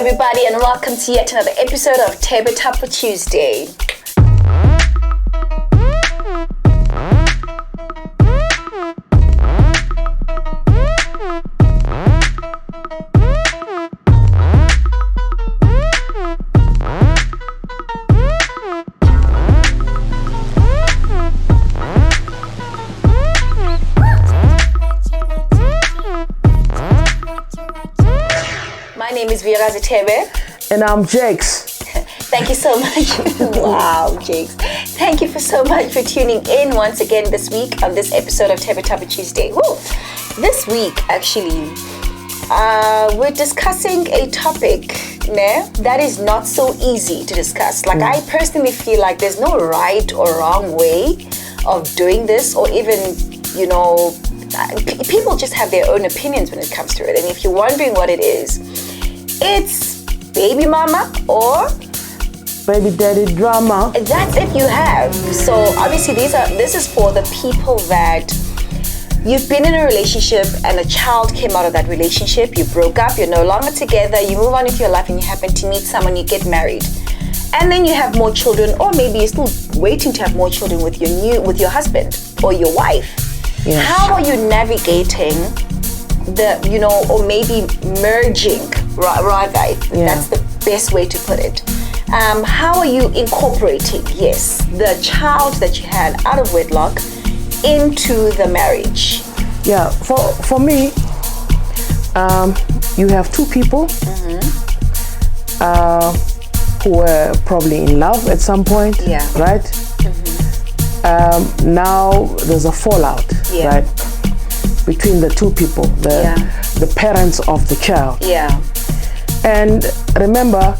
everybody, and welcome to yet another episode of Thebe Typa Tuesday. My name is Thebe. And I'm Jakes. Thank you so much. Wow, Jakes. Thank you so much for tuning in once again this week on this episode of Thebe Typa Tuesday. Woo. This week, actually, we're discussing a topic that is not so easy to discuss. Like, I personally feel like there's no right or wrong way of doing this, or even, people just have their own opinions when it comes to it. And if you're wondering what it is, it's baby mama or Baby daddy drama. That's if you have. So obviously this is for the people that you've been in a relationship and a child came out of that relationship, you broke up, you're no longer together, you move on with your life and you happen to meet someone, you get married. And then you have more children, or maybe you're still waiting to have more children with your husband or your wife. Yes. How are you navigating or maybe merging, rather, that's the best way to put it. How are you incorporating, the child that you had out of wedlock into the marriage? Yeah, for me, you have two people who were probably in love at some point, right? Now there's a fallout, right, between the two people, the parents of the child. And remember,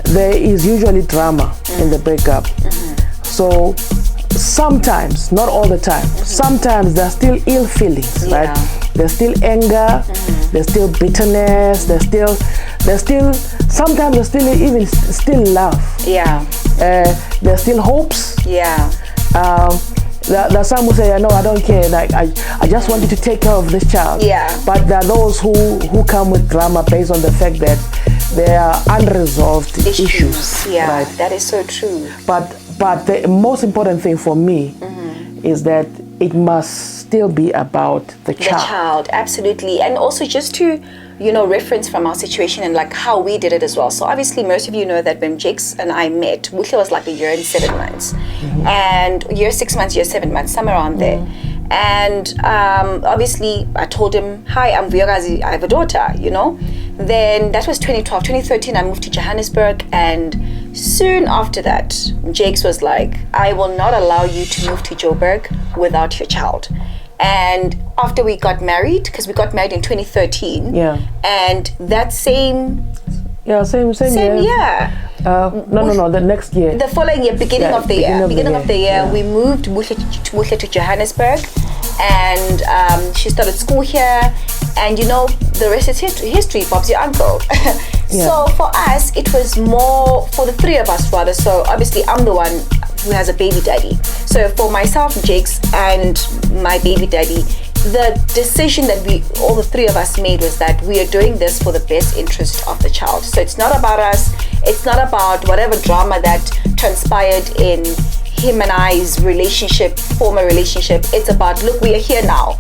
there is usually drama in the breakup. So sometimes, not all the time, sometimes there's still ill feelings, right? There's still anger, there's still bitterness, there's still sometimes there's still love. There's still hopes. There are some who say, no, I don't care, like I just want you to take care of this child. But there are those who come with drama based on the fact that there are unresolved issues. Right? That is so true. But the most important thing for me is that it must still be about the child. The child, absolutely. And also just to, reference from our situation and like how we did it as well. So obviously most of you know that when Jakes and I met, Buhle was like a year and 7 months. And year 6 months, year 7 months, somewhere around there. And obviously I told him, hi, I'm Vuyakazi, I have a daughter, Then that was 2012. 2013, I moved to Johannesburg, and soon after that, Jakes was like, I will not allow you to move to Joburg without your child. And after we got married, because we got married in 2013, and that same year. No, the next year. The following year, beginning of the year, we moved Buhle to Johannesburg, and she started school here, and the rest is history. Bob's your uncle. So for us, it was more for the three of us rather. So obviously, I'm the one who has a baby daddy. So for myself, Jakes, and my baby daddy, the decision that all the three of us made was that we are doing this for the best interest of the child. So it's not about us. It's not about whatever drama that transpired in him and I's former relationship. It's about, look, we are here now,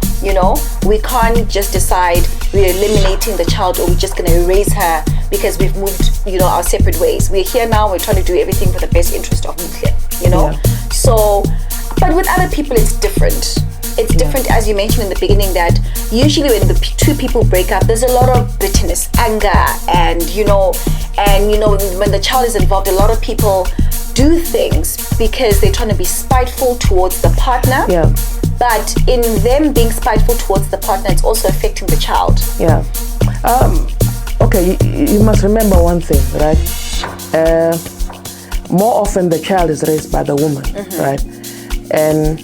we can't just decide we're eliminating the child or we're just going to erase her because we've moved, our separate ways. We're here now, we're trying to do everything for the best interest of Buhle, So, but with other people, it's different. It's different, as you mentioned in the beginning, that usually when the two people break up, there's a lot of bitterness, anger, and when the child is involved, a lot of people do things because they're trying to be spiteful towards the partner. But in them being spiteful towards the partner, it's also affecting the child. Okay, you must remember one thing, right? More often the child is raised by the woman, right? And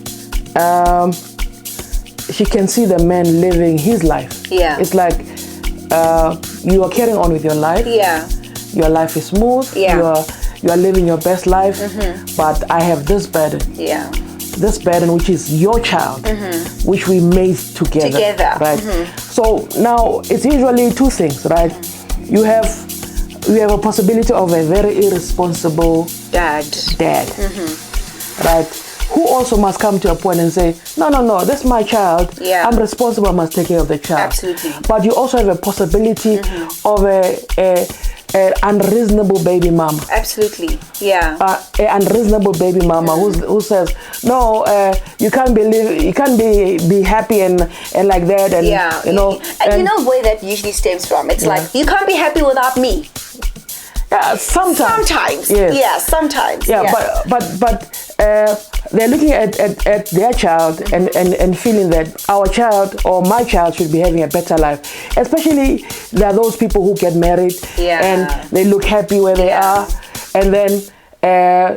she can see the man living his life. It's like you are carrying on with your life. Your life is smooth. You are living your best life. But I have this burden. This burden, which is your child, which we made together. Right? So now it's usually two things, right? You have we have a possibility of a very irresponsible dad, right? Who also must come to a point and say, no, this is my child. Yeah. I'm responsible, I must take care of the child. Absolutely. But you also have a possibility of a unreasonable baby mama. Absolutely, yeah. An unreasonable baby mama who says, no, you can't be happy and like that, and you know. And you know where that usually stems from. It's like, you can't be happy without me. Sometimes. Yes. Yeah, sometimes. Yeah, but they're looking at their child and feeling that our child or my child should be having a better life. Especially there are those people who get married and they look happy where they are, and then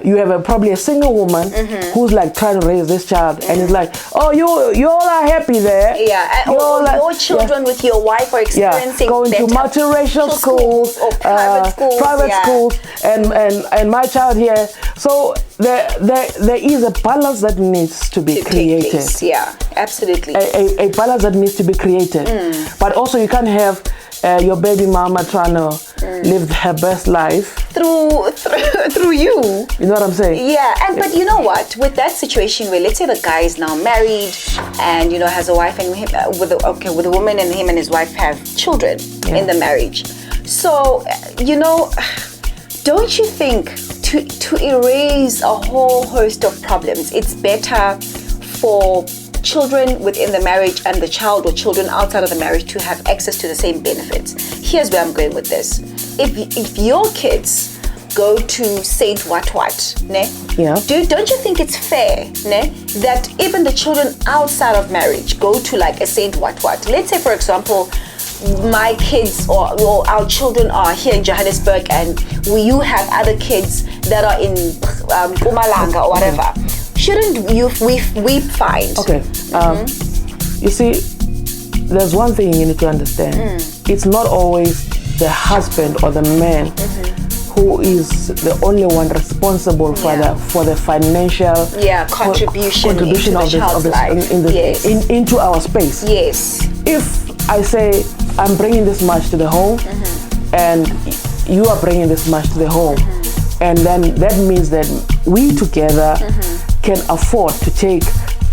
you have probably a single woman who's like trying to raise this child, and it's like, oh, you all are happy there. Yeah, your children with your wife are experiencing going to multiracial schools or private schools, and my child here. So there is a balance that needs to be created. Yeah, absolutely. A balance that needs to be created, but also you can't have your baby mama trying to live her best life through you. You know what I'm saying? Yeah, but you know what? With that situation where, let's say the guy is now married and has a wife, and with a woman, and him and his wife have children in the marriage. So don't you think to erase a whole host of problems, it's better for children within the marriage and the child or children outside of the marriage to have access to the same benefits? Here's where I'm going with this. If your kids go to Saint what, ne? Yeah. Don't you think it's fair, ne, that even the children outside of marriage go to like a Saint what? Let's say, for example, my kids or our children are here in Johannesburg, and you have other kids that are in Mpumalanga or whatever. Shouldn't we find? Okay. You see, there's one thing you need to understand. It's not always the husband or the man who is the only one responsible for the financial contribution of this into our space. Yes. If I say I'm bringing this much to the home, and you are bringing this much to the home, and then that means that we together can afford to take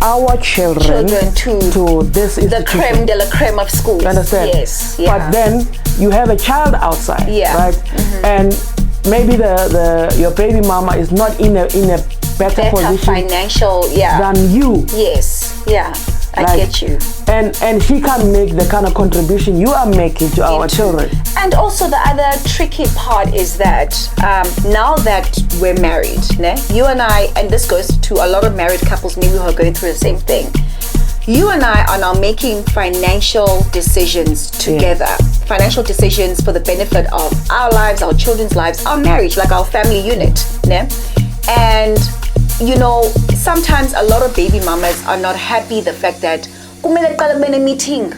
our children to this institution. The creme de la creme of schools. You understand? Yes. Yeah. But then you have a child outside, right? And maybe your baby mama is not in a better position financial than you. Yes. Yeah. I get you. And she can't make the kind of contribution you are making to our children. And also the other tricky part is that now that we're married, ne, you and I, and this goes to a lot of married couples maybe who are going through the same thing, you and I are now making financial decisions together. Financial decisions for the benefit of our lives, our children's lives, our marriage, like our family unit. Ne? And sometimes a lot of baby mamas are not happy the fact that meeting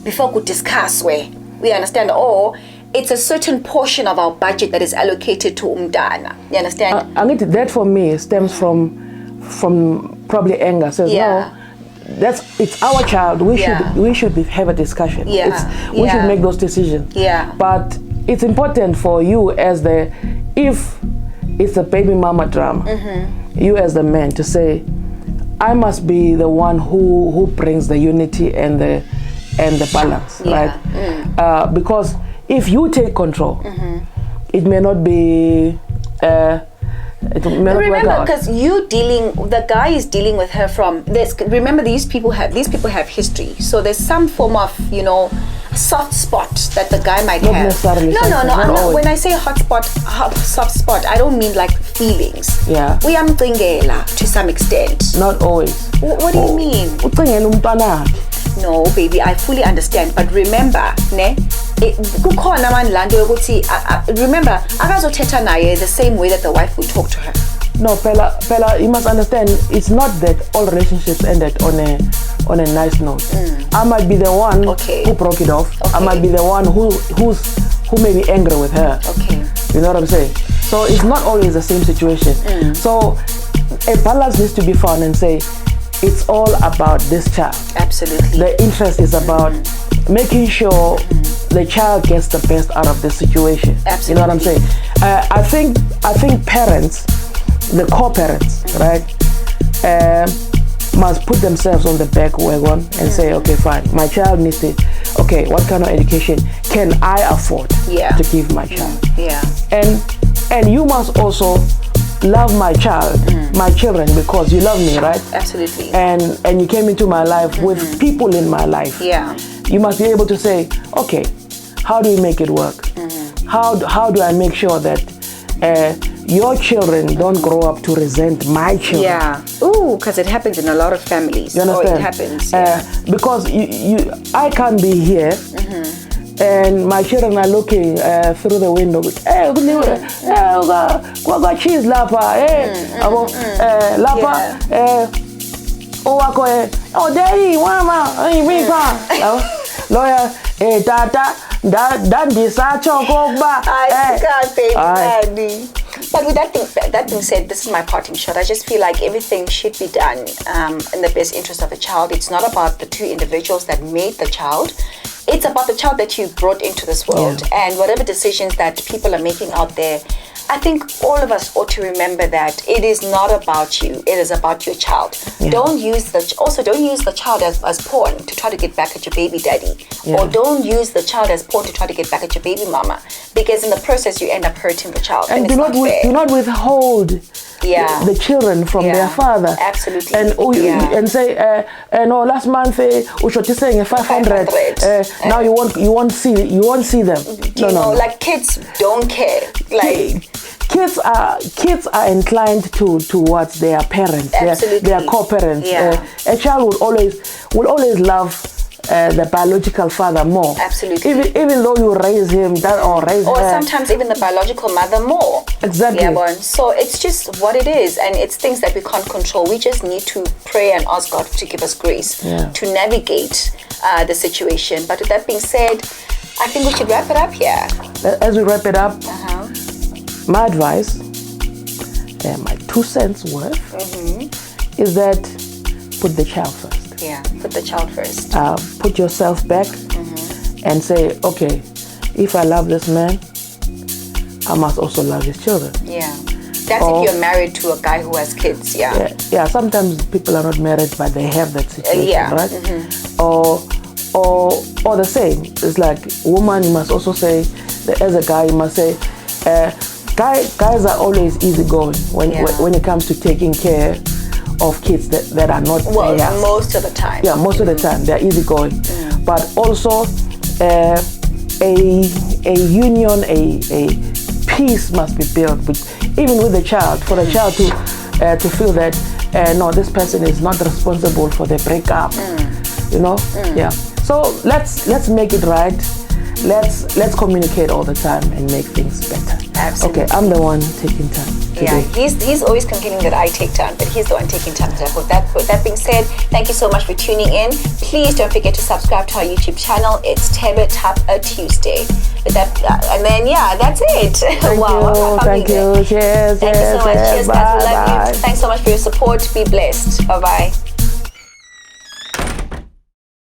before we discuss where we understand, or it's a certain portion of our budget that is allocated to umdana. You understand? That for me stems from probably anger. Says no, it's our child. We should have a discussion. We should make those decisions. But it's important for you if it's a baby mama drama, you as the man to say, I must be the one who brings the unity and the balance, right? Because if you take control, it may not be. Remember, because the guy is dealing with her from this. Remember, these people have history, so there's some form of soft spot that the guy might have. Necessarily. No. When I say soft spot, I don't mean like feelings. Yeah. We am tingela to some extent. Not always. What do you mean? No, baby, I fully understand. But remember, ne? Remember, akazothetha naye the same way that the wife would talk to her. No, Pella, you must understand, it's not that all relationships ended on a nice note. I might be the one who broke it off. I might be the one who may be angry with her. You know what I'm saying? So it's not always the same situation. So a balance needs to be found and say, it's all about this child. Absolutely. The interest is about making sure the child gets the best out of the situation. Absolutely. You know what I'm saying? I think parents, the co-parents, right, must put themselves on the back wagon and say, okay, fine, my child needs it. Okay, what kind of education can I afford to give my child? Yeah. And you must also love my child, my children, because you love me, right? Absolutely. And you came into my life with people in my life. Yeah. You must be able to say, okay, how do we make it work? How do I make sure that your children don't grow up to resent my children? Yeah. Ooh, because it happens in a lot of families. You understand? It happens. Because I can't be here. And my children are looking through the window. Hey, got cheese lapa. Lapa. Oh, daddy, mama, lawyer, tata, daddy, I can't, baby daddy. But with that being said, this is my parting shot. I just feel like everything should be done in the best interest of the child. It's not about the two individuals that made the child. It's about the child that you brought into this world. And whatever decisions that people are making out there, I think all of us ought to remember that it is not about you. It is about your child. Don't use the child as pawn to try to get back at your baby daddy. Or don't use the child as pawn to try to get back at your baby mama. Because in the process, you end up hurting the child. And do not withhold the children from their father. Absolutely. And say, no, last month we should just saying 500. Now you won't see them. No. Like kids don't care. Like kids are inclined towards their parents, their co-parents. A child will always love the biological father more. Absolutely. Even though you raise him or sometimes even the biological mother more. Exactly. Yeah, so it's just what it is, and it's things that we can't control. We just need to pray and ask God to give us grace to navigate the situation. But with that being said, I think we should wrap it up here. As we wrap it up, my advice, my 2 cents worth, is that put the child first. Yeah, put the child first. Put yourself back and say, okay, if I love this man, I must also love his children. Yeah. That's if you're married to a guy who has kids, Yeah, sometimes people are not married, but they have that situation, right? Or the same. It's like woman, you must also say, as a guy, you must say, guys are always easygoing when it comes to taking care of kids that are not there. Most of the time. Yeah, most of the time they're easygoing. But also a union, a peace must be built, even with the child, for the child to feel that no, this person is not responsible for the breakup. You know? Yeah. So let's make it right. Let's communicate all the time and make things better. Absolutely. Okay, I'm the one taking time today. Yeah, he's always complaining that I take time, but he's the one taking time today. With that being said, thank you so much for tuning in. Please don't forget to subscribe to our YouTube channel. It's Thebe Typa Tuesday. With that, and then that's it. Thank you. Cheers. Thank you so much. Cheers, guys. We love you. Thanks so much for your support. Be blessed. Bye bye.